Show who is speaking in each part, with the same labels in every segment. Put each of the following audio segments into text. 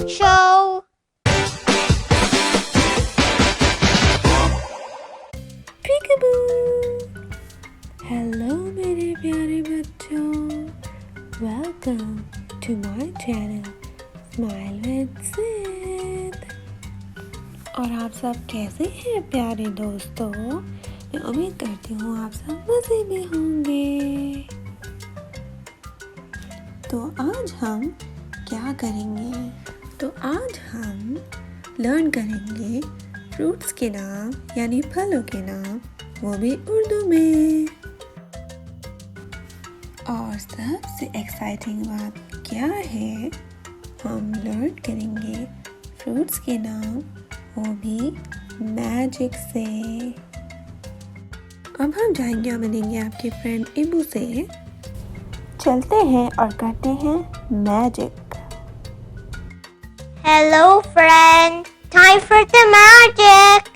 Speaker 1: Magic Show.
Speaker 2: Peekaboo! Hello मेरे प्यारे बच्चों, welcome to my channel Smile with Sid। और आप सब कैसे हैं प्यारे दोस्तों? मैं उम्मीद करती हूँ आप सब मज़े में होंगे। तो आज हम क्या करेंगे? तो आज हम लर्न करेंगे फ्रूट्स के नाम यानी फलों के नाम, वो भी उर्दू में। और सबसे एक्साइटिंग बात क्या है, हम लर्न करेंगे फ्रूट्स के नाम, वो भी मैजिक से। अब हम जाएंगे और मिलेंगे आपके फ्रेंड इबू से। चलते हैं और करते हैं magic.
Speaker 1: Hello friend, time for the magic.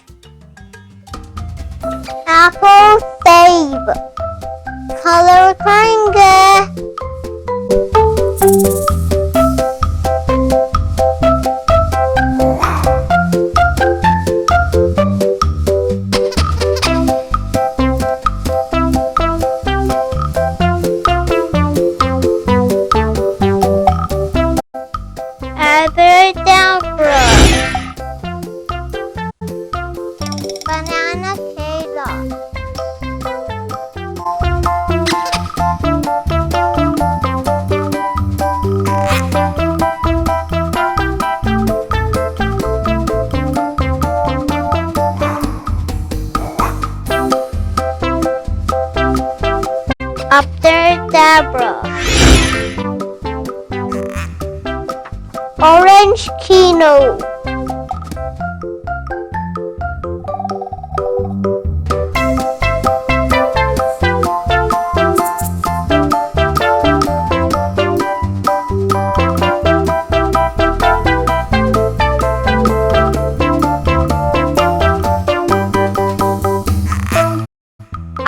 Speaker 1: Apple, save. Color triangle. Abracadabra. Banana Kayla. Abracadabra. Orange Kino.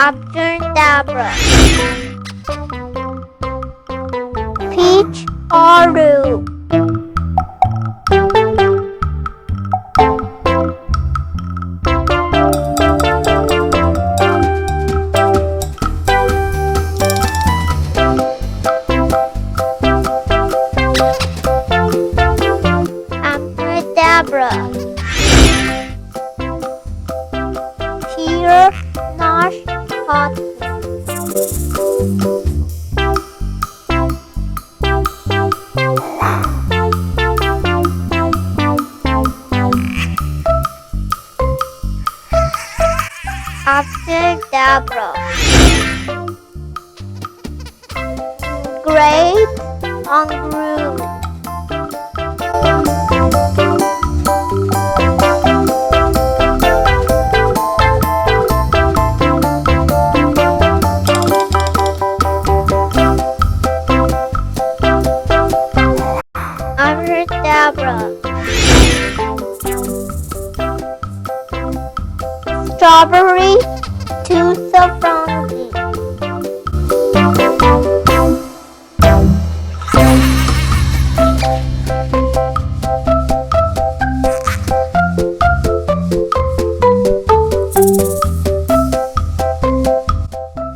Speaker 1: Abracadabra. Peach Urdu. Abracadabra. Tear Nash Hot. Abracadabra. Great Kangaroo. Abracadabra. Strawberry to Safrangi.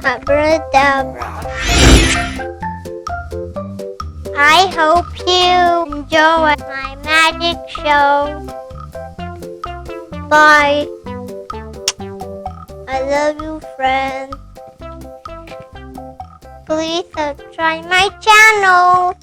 Speaker 1: Abracadabra. I hope you enjoy my magic show. Bye. I love you, friend. Please subscribe my channel.